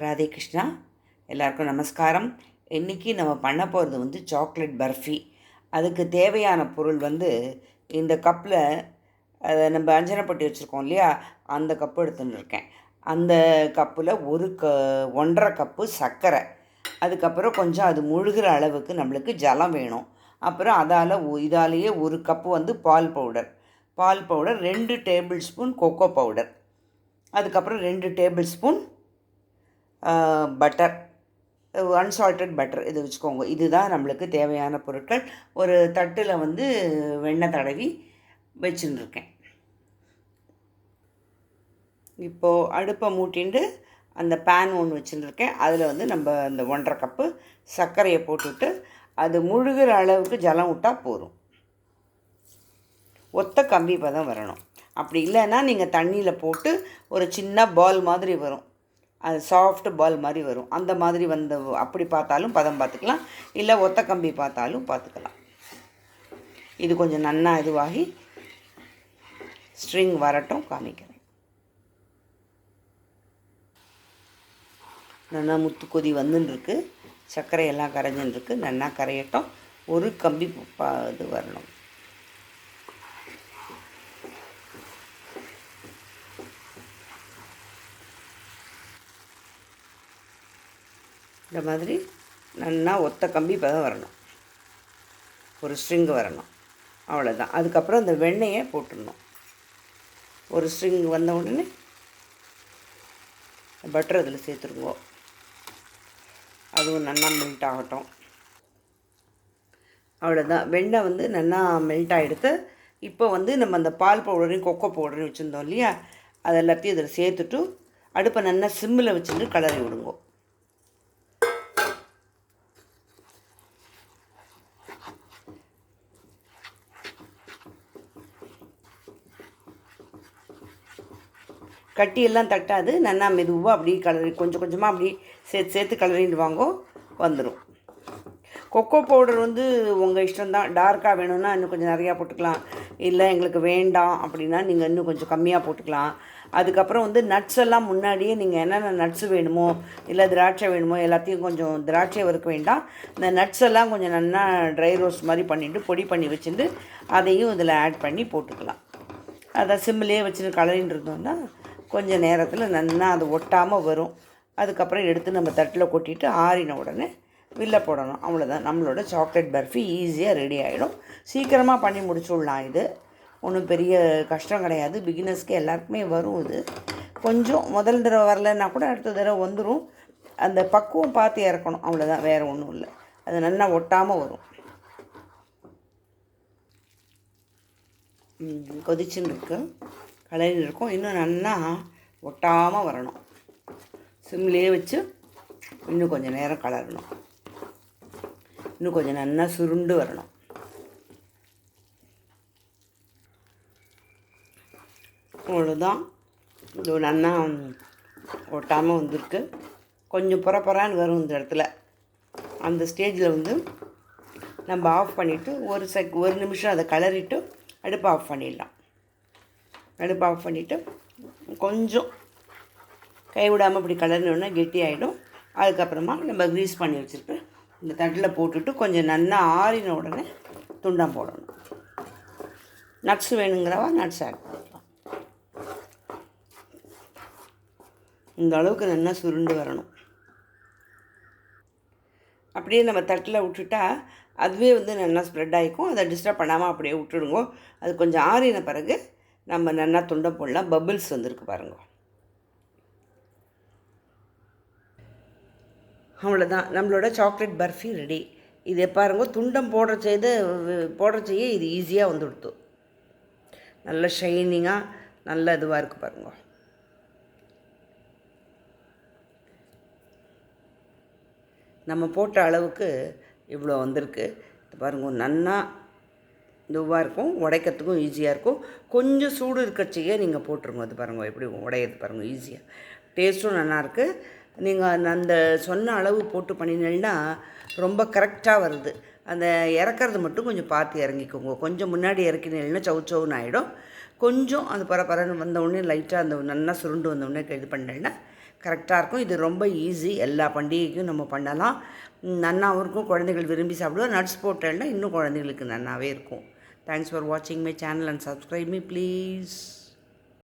ராதே கிருஷ்ணா. எல்லாருக்கும் நமஸ்காரம். இன்றைக்கி நம்ம பண்ண போகிறது சாக்லேட் பர்ஃபி. அதுக்கு தேவையான பொருள் இந்த கப்பில் அதை நம்ம அஞ்சனப்பட்டி வச்சுருக்கோம் இல்லையா, அந்த கப்பு எடுத்துன்னு இருக்கேன். அந்த கப்பில் 1.5 கப்பு சர்க்கரை, அதுக்கப்புறம் கொஞ்சம் அது முழுகிற அளவுக்கு நம்மளுக்கு ஜலம் வேணும். அப்புறம் இதாலேயே 1 கப்பு பால் powder 2 table spoon cocoa powder, அதுக்கப்புறம் 2 table spoon butter, unsalted butter இது வச்சுக்கோங்க. இதுதான் நம்மளுக்கு தேவையான பொருட்கள். ஒரு தட்டில் வெண்ணெய் தடவி வச்சுருக்கேன். இப்போது அடுப்பை மூட்டிண்டு அந்த பேன் ஒன்று வச்சுருக்கேன். அதில் நம்ம அந்த 1.5 கப்பு சர்க்கரையை போட்டுவிட்டு அது முழுகிற அளவுக்கு ஜலம் விட்டால் போதும். ஒத்த கம்பி பதம் வரணும். அப்படி இல்லைன்னா நீங்கள் தண்ணியில் போட்டு ஒரு சின்ன பால் மாதிரி வரும், அது சாஃப்ட் பால் மாதிரி வரும். அந்த மாதிரி அப்படி பார்த்தாலும் பதம் பார்த்துக்கலாம், இல்லை ஒத்த கம்பி பார்த்தாலும் பார்த்துக்கலாம். இது கொஞ்சம் நன்னா இதுவாகி ஸ்ட்ரிங் வரட்டும், காமிக்கிறேன். நல்லா முத்து கொதி வந்துருக்கு, சர்க்கரையெல்லாம் கரைஞ்சுருக்கு, நன்னா கரையட்டும். ஒரு கம்பி இது வரணும். இந்த மாதிரி நல்லா ஒத்த கம்பி பதம் வரணும், ஒரு ஸ்ட்ரிங் வரணும், அவ்வளோதான். அதுக்கப்புறம் இந்த வெண்ணெயை போட்டுடணும். ஒரு ஸ்ட்ரிங் வந்த உடனே பட்டர் அதில் சேர்த்துருங்க. அதுவும் நல்லா மெல்ட் ஆகட்டும். அவ்வளோதான். வெண்ணெய் நல்லா மெல்ட் ஆகிடுத்து. இப்போ நம்ம அந்த பால் பவுடரையும் கொக்கோ பவுடரையும் வச்சுருந்தோம் இல்லையா, அது எல்லாத்தையும் இதில் சேர்த்துட்டு அடுப்பை நல்லா சிம்மில் வச்சுட்டு கலரி விடுங்க. கட்டியெல்லாம் தட்டாது, நல்லா மெதுவாக அப்படி கலரி கொஞ்சம் கொஞ்சமாக அப்படி சேர்த்து கலரிட்டு வந்துடும். கொக்கோ பவுடர் உங்கள் இஷ்டம்தான். டார்க்காக வேணும்னா இன்னும் கொஞ்சம் நிறையா போட்டுக்கலாம், இல்லை எங்களுக்கு வேண்டாம் அப்படின்னா நீங்கள் இன்னும் கொஞ்சம் கம்மியாக போட்டுக்கலாம். அதுக்கப்புறம் நட்ஸ் எல்லாம் முன்னாடியே நீங்கள் என்னென்ன நட்ஸ் வேணுமோ, இல்லை திராட்சை வேணுமோ எல்லாத்தையும், கொஞ்சம் திராட்சை வறுக்க வேண்டாம், இந்த நட்ஸ் எல்லாம் கொஞ்சம் நல்லா ட்ரை ரோஸ்ட் மாதிரி பண்ணிவிட்டு பொடி பண்ணி வச்சுட்டு அதையும் இதில் ஆட் பண்ணி போட்டுக்கலாம். அதை சிம்மிலே வச்சுட்டு கலரின்னு இருந்தோம்னா கொஞ்சம் நேரத்தில் நல்லா அது ஒட்டாமல் வரும். அதுக்கப்புறம் எடுத்து நம்ம தட்டில் கொட்டிட்டு ஆறின உடனே வில்ல போடணும். அவ்வளோதான், நம்மளோட சாக்லேட் பர்ஃபி ஈஸியாக ரெடி ஆகிடும். சீக்கிரமாக பண்ணி முடிச்சுடலாம். இது ஒன்றும் பெரிய கஷ்டம் கிடையாது, பிகினர்ஸ்க்கு எல்லாருக்குமே வரும். இது கொஞ்சம் முதல் தடவை வரலைன்னா கூட அடுத்த தடவை வந்துடும். அந்த பக்குவம் பார்த்து இறக்கணும், அவ்வளோதான், வேறு ஒன்றும் இல்லை. அது நல்லா ஒட்டாமல் வரும். கொதிச்சுன்னு இருக்கு, கலரின்னு இருக்கும். இன்னும் நல்லா ஒட்டாமல் வரணும். சிம்லேயே வச்சு இன்னும் கொஞ்சம் நேரம் கலரணும். இன்னும் கொஞ்சம் நல்லா சுருண்டு வரணும். அவ்வளோதான். இது நல்லா ஒட்டாமல் வந்திருக்கு. கொஞ்சம் புறப்புறான்னு வரும் இந்த இடத்துல. அந்த ஸ்டேஜில் நம்ம ஆஃப் பண்ணிவிட்டு ஒரு நிமிஷம் அதை கலரிட்டு அடுப்பை ஆஃப் பண்ணிடலாம். அடுப்பை ஆஃப் பண்ணிவிட்டு கொஞ்சம் கைவிடாமல் இப்படி கலர்னோடனே கெட்டி ஆகிடும். அதுக்கப்புறமா நம்ம க்ரீஸ் பண்ணி வச்சுருக்க இந்த தட்டில் போட்டுட்டு கொஞ்சம் நல்லா ஆறின உடனே துண்டம் போடணும். நட்ஸ் வேணுங்கிறவா நட்ஸ் ஆட் பண்ணிக்கலாம். இந்த அளவுக்கு நல்லா சுருண்டு வரணும். அப்படியே நம்ம தட்டில் விட்டுட்டா அதுவே நல்லா ஸ்ப்ரெட் ஆகிக்கும். அதை டிஸ்டர்ப் பண்ணாமல் அப்படியே விட்டுடுங்க. அது கொஞ்சம் ஆறின பிறகு நம்ம நல்லா துண்டம் போடலாம். பபிள்ஸ் வந்திருக்கு பாருங்க. அவ்வளோதான், நம்மளோட சாக்லேட் பர்ஃபி ரெடி. இதை பாருங்க, துண்டம் போடுற செய்ய இது ஈஸியாக வந்துடுத்து. நல்ல ஷைனிங்காக நல்ல இதுவாக இருக்குது பாருங்க. நம்ம போட்ட அளவுக்கு இவ்வளோ வந்திருக்கு பாருங்க. நல்லா இதுவாக இருக்கும், உடைக்கிறதுக்கும் ஈஸியாக இருக்கும். கொஞ்சம் சூடு இருக்கச்சையே நீங்கள் போட்டுருங்க. அது பாருங்கள் எப்படி உடையிறது பாருங்கள், ஈஸியாக. டேஸ்ட்டும் நல்லாயிருக்கு. நீங்கள் அந்த சொன்ன அளவு போட்டு பண்ணினீங்கன்னா ரொம்ப கரெக்டாக வருது. அந்த இறக்கிறது மட்டும் கொஞ்சம் பார்த்து இறங்கிக்கோங்க. கொஞ்சம் முன்னாடி இறக்கினீங்கன்னா சவுச்சவுன்னு ஆகிடும். கொஞ்சம் அந்த பரபரன்னு வந்தவுடனே லைட்டாக அந்த நல்லா சுருண்டு வந்தவுடனே இது பண்ணிட்டேன்னா கரெக்டாக இருக்கும். இது ரொம்ப ஈஸி, எல்லா பண்டிகைக்கும் நம்ம பண்ணலாம். நன்னாவும் இருக்கும், குழந்தைகள் விரும்பி சாப்பிடுவோம். நட்ஸ் போட்டேன்னா இன்னும் குழந்தைங்களுக்கு நன்னாவே இருக்கும். தேங்க்ஸ் ஃபார் வாட்சிங் my channel and subscribe me please.